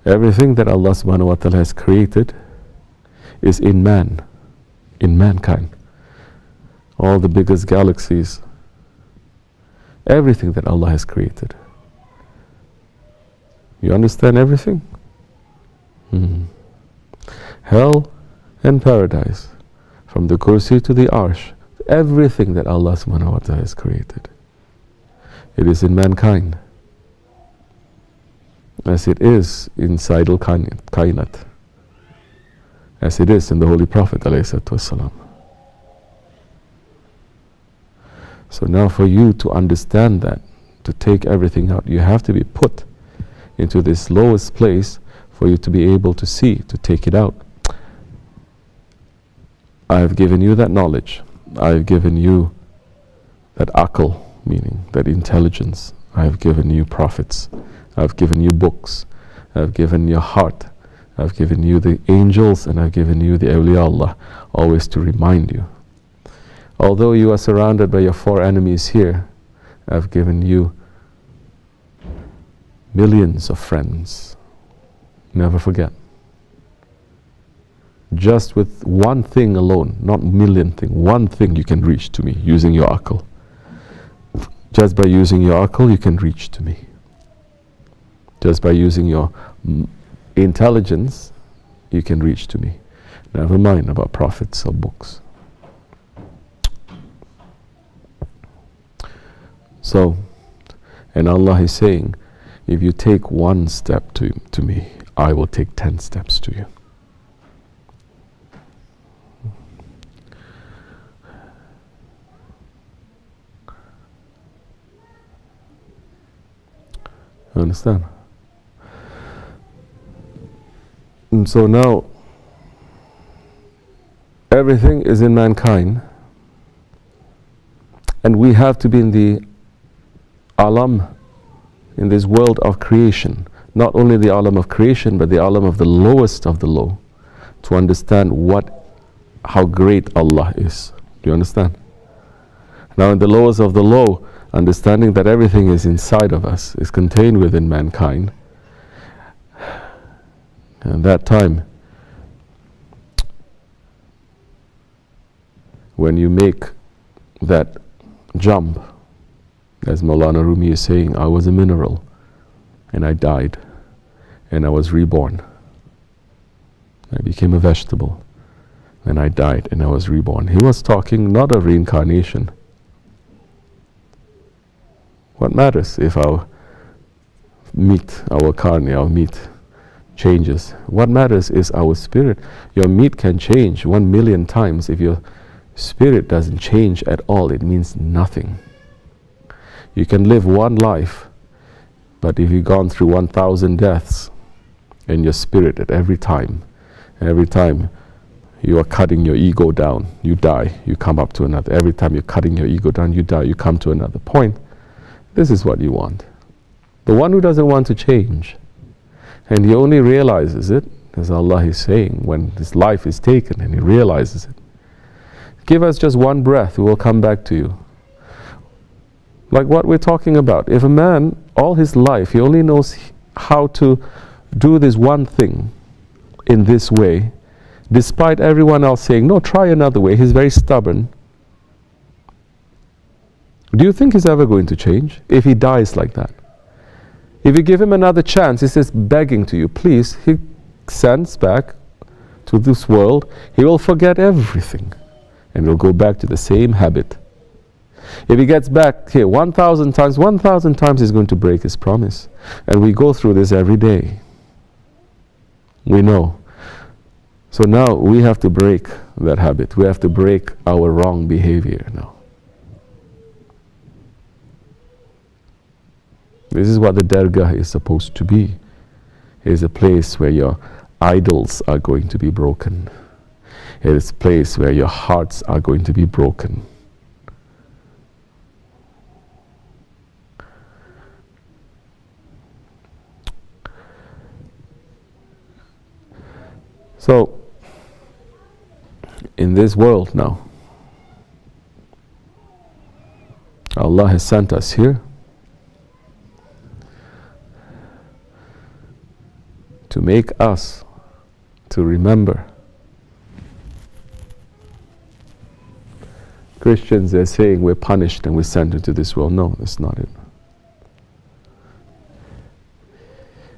Everything that Allah subhanahu wa ta'ala has created is in man, in mankind. All the biggest galaxies, everything that Allah has created. You understand everything? Hell and paradise, from the kursi to the arsh, everything that Allah subhanahu wa ta'ala has created, it is in mankind, as it is inside al-kainat, as it is in the Holy Prophet ﷺ. So now for you to understand that, to take everything out, you have to be put into this lowest place for you to be able to see, to take it out. I have given you that knowledge. I have given you that aql, meaning that intelligence. I have given you prophets. I have given you books. I have given you heart. I have given you the angels, and I have given you the awliya Allah, always to remind you. Although you are surrounded by your four enemies here, I have given you millions of friends. Never forget. Just with one thing alone, not million thing, one thing you can reach to me using your aql. Just by using your aql, you can reach to me. Just by using your intelligence, you can reach to me. Never mind about prophets or books. So, and Allah is saying, if you take one step to me, I will take 10 steps to you. Understand? And so now, everything is in mankind, and we have to be in the alam, in this world of creation. Not only the alam of creation, but the alam of the lowest of the low, to understand how great Allah is. Do you understand? Now in the lowest of the low, understanding that everything is inside of us, is contained within mankind. And that time, when you make that jump, as Maulana Rumi is saying, I was a mineral, and I died, and I was reborn. I became a vegetable, and I died, and I was reborn. He was talking not of reincarnation. What matters if our meat, our carne, our meat changes? What matters is our spirit. Your meat can change 1,000,000 times. If your spirit doesn't change at all, it means nothing. You can live one life, but if you've gone through 1,000 deaths, and your spirit at every time you are cutting your ego down, you die, you come up to another. Every time you're cutting your ego down, you die, you come to another point. This is what you want. The one who doesn't want to change, and he only realizes it, as Allah is saying, when his life is taken and he realizes it. Give us just one breath, we will come back to you. Like what we're talking about. If a man, all his life, he only knows how to do this one thing in this way, despite everyone else saying, no, try another way, he's very stubborn. Do you think he's ever going to change if he dies like that? If you give him another chance, he says, begging to you, please, he sends back to this world, he will forget everything and he'll go back to the same habit. If he gets back here 1,000 times he's going to break his promise. And we go through this every day. We know. So now we have to break that habit. We have to break our wrong behavior now. This is what the dargah is supposed to be. It is a place where your idols are going to be broken. It is a place where your hearts are going to be broken. So, in this world now, Allah has sent us here to make us to remember. Christians are saying we're punished and we're sent into this world. No, that's not it.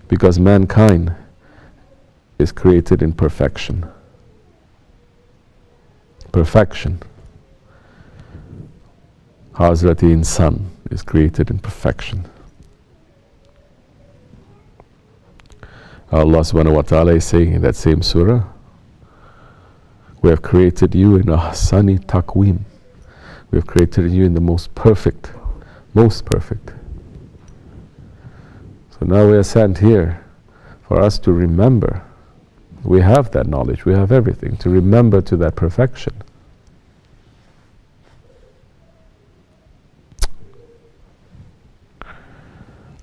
Because mankind is created in perfection. Perfection. Hazrati Insan is created in perfection. Allah subhanahu wa ta'ala is saying in that same surah, we have created you in ahsani taqweem. We have created you in the most perfect, most perfect. So now we are sent here for us to remember. We have that knowledge, we have everything, to remember to that perfection.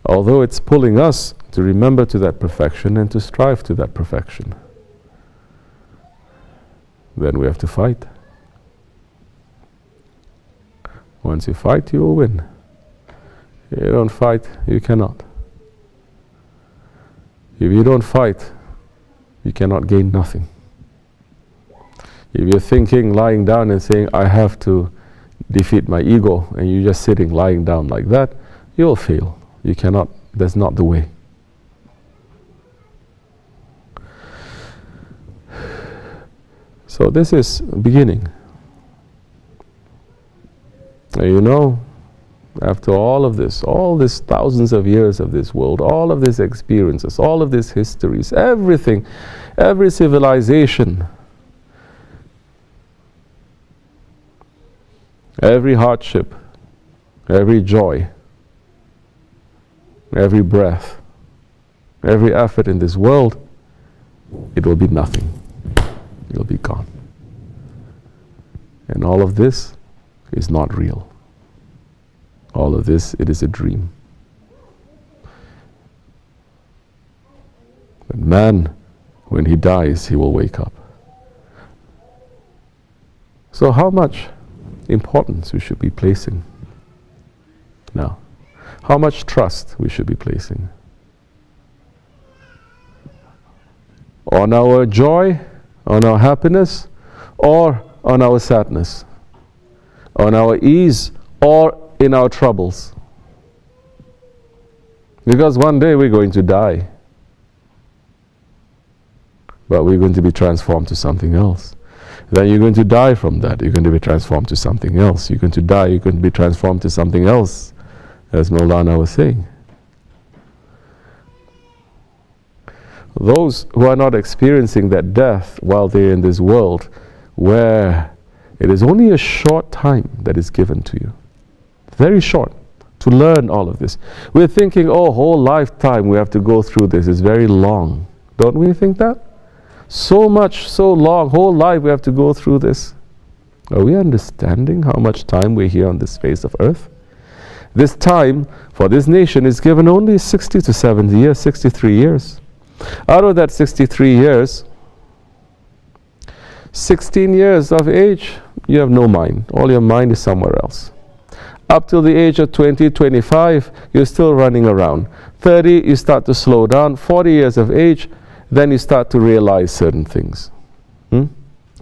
Although it's pulling us to remember to that perfection and to strive to that perfection, then we have to fight. Once you fight, you will win. If you don't fight, you cannot. If you don't fight, you cannot gain nothing. If you're thinking, lying down and saying, I have to defeat my ego, and you're just sitting, lying down like that, you'll fail. You cannot, that's not the way. So this is beginning. And you know, after all of this thousands of years of this world, all of these experiences, all of these histories, everything, every civilization, every hardship, every joy, every breath, every effort in this world, it will be nothing. It will be gone. And all of this is not real. All of this, it is a dream. But man, when he dies, he will wake up. So how much importance we should be placing now? How much trust we should be placing on our joy, on our happiness, or on our sadness, on our ease, or in our troubles? Because one day we're going to die, but we're going to be transformed to something else. Then you're going to die from that. You're going to be transformed to something else. You're going to die, you're going to be transformed to something else, as Maulana was saying. Those who are not experiencing that death while they're in this world, where it is only a short time that is given to you, very short, to learn all of this. We're thinking, oh, whole lifetime we have to go through this. It's very long. Don't we think that? So much, so long, whole life we have to go through this. Are we understanding how much time we're here on this face of earth? This time for this nation is given only 60 to 70 years, 63 years. Out of that 63 years, 16 years of age, you have no mind. All your mind is somewhere else. Up till the age of 20, 25, you're still running around. 30, you start to slow down. 40 years of age, then you start to realize certain things.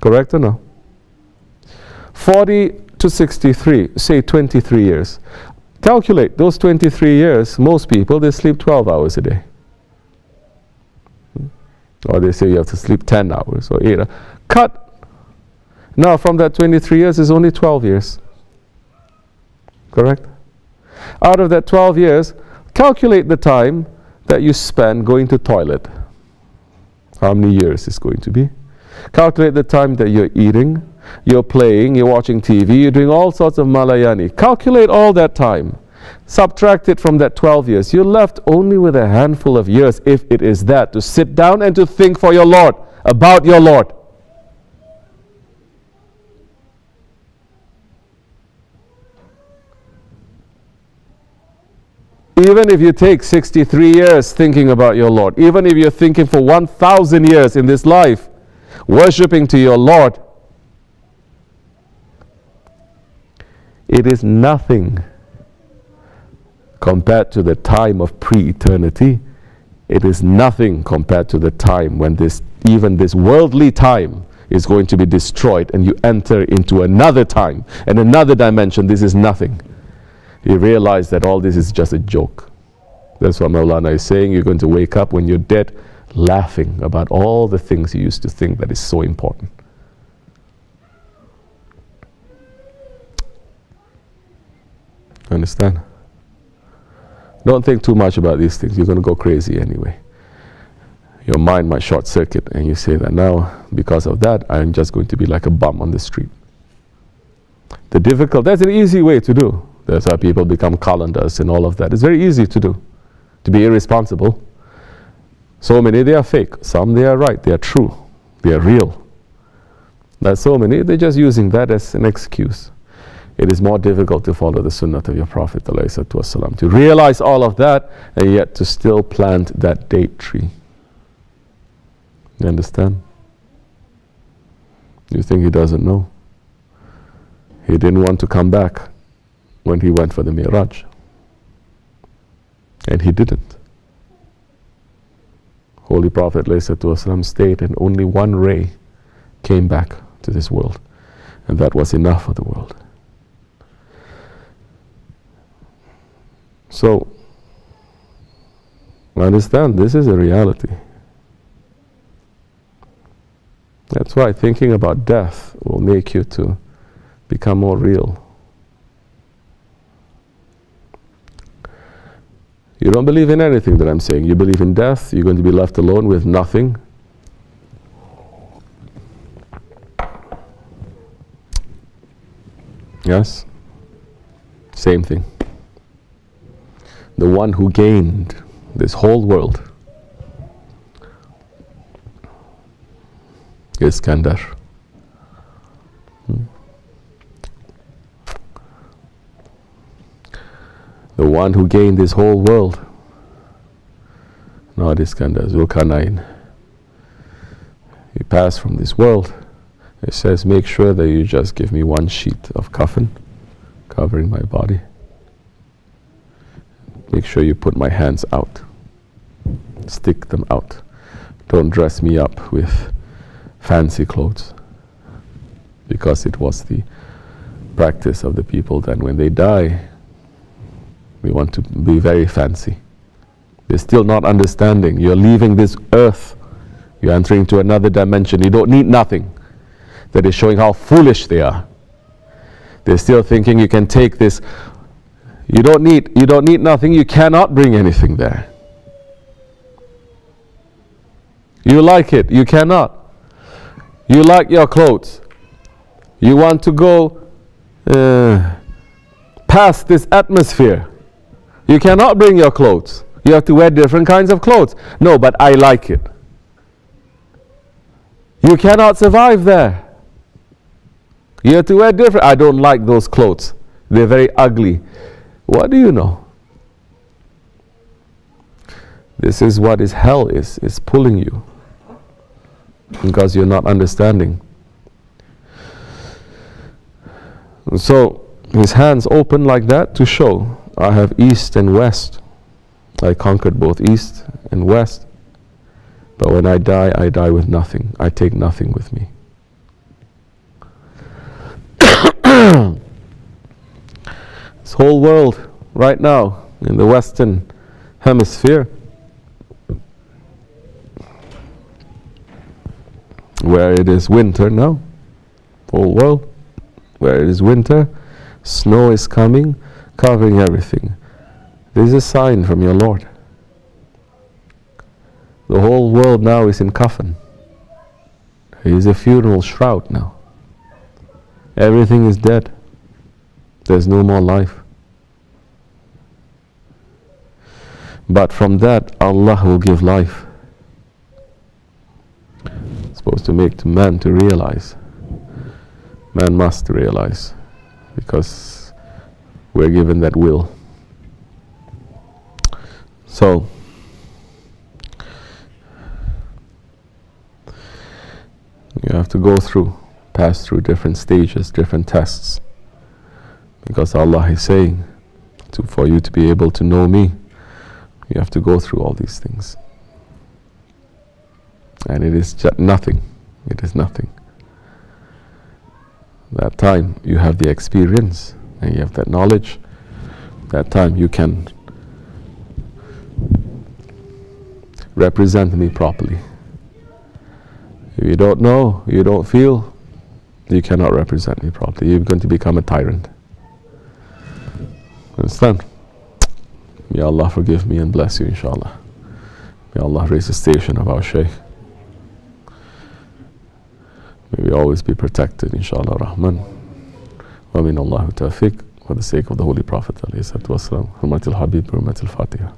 Correct or no? 40 to 63, say 23 years. Calculate those 23 years, most people, they sleep 12 hours a day. Or they say you have to sleep 10 hours or 8 hours. Cut. Now from that 23 years is only 12 years. Correct? Out of that 12 years, calculate the time that you spend going to toilet. How many years is going to be? Calculate the time that you're eating, you're playing, you're watching TV, you're doing all sorts of malayani. Calculate all that time. Subtract it from that 12 years. You're left only with a handful of years, if it is that, to sit down and to think for your Lord, about your Lord. Even if you take 63 years thinking about your Lord, even if you're thinking for 1,000 years in this life, worshipping to your Lord, it is nothing compared to the time of pre-eternity It is nothing compared to the time when even this worldly time is going to be destroyed and you enter into another time and another dimension. This is nothing. You realize that all this is just a joke. That's what Maulana is saying. You're going to wake up when you're dead laughing about all the things you used to think that is so important. Understand? Don't think too much about these things. You're going to go crazy anyway. Your mind might short circuit and you say that now, because of that, I'm just going to be like a bum on the street. That's an easy way to do. That's why people become calendars and all of that. It's very easy to do, to be irresponsible. So many, they are fake. Some, they are right. They are true. They are real. There's so many, they're just using that as an excuse. It is more difficult to follow the sunnah of your Prophet ﷺ, to realize all of that and yet to still plant that date tree. You understand? You think he doesn't know? He didn't want to come back when he went for the Mi'raj. And he didn't. Holy Prophet ﷺ stayed and only one ray came back to this world. And that was enough for the world. So, understand, this is a reality. That's why thinking about death will make you to become more real. You don't believe in anything that I'm saying. You believe in death, you're going to be left alone with nothing. Yes? Same thing. The one who gained this whole world is Iskandar. The one who gained this whole world, not Iskandar, Zulkarnain. He passed from this world. It says, make sure that you just give me one sheet of coffin covering my body. Make sure you put my hands out. Stick them out. Don't dress me up with fancy clothes. Because it was the practice of the people that when they die, we want to be very fancy. They're still not understanding. You're leaving this earth. You're entering into another dimension. You don't need nothing. That is showing how foolish they are. They're still thinking you can take this. You don't need nothing. You cannot bring anything there. You like it. You cannot. You like your clothes. You want to go past this atmosphere. You cannot bring your clothes. You have to wear different kinds of clothes. No, but I like it. You cannot survive there. You have to wear different. I don't like those clothes. They're very ugly. What do you know? This is what is hell is pulling you. Because you're not understanding. And so his hands open like that to show, I have east and west. I conquered both east and west. But when I die with nothing. I take nothing with me. This whole world right now in the Western Hemisphere, where it is winter now, whole world, where it is winter, snow is coming, covering everything. This is a sign from your Lord. The whole world now is in coffin. It is a funeral shroud now. Everything is dead. There's no more life. But from that, Allah will give life. It's supposed to make man to realize. Man must realize. Because we're given that will. So, you have to go through, pass through different stages, different tests. Because Allah is saying, for you to be able to know me, you have to go through all these things. And it is just nothing. It is nothing. That time you have the experience and you have that knowledge. That time you can represent me properly. If you don't know, you don't feel, you cannot represent me properly. You're going to become a tyrant. Understand? May Allah forgive me and bless you, inshallah. May Allah raise the station of our Shaykh. May we always be protected, inshallah rahman. Wa min Allahu tawfiq. For the sake of the Holy Prophet alayhi salatu wasalam. Hurmatil Habib, Hurmatil Fatiha.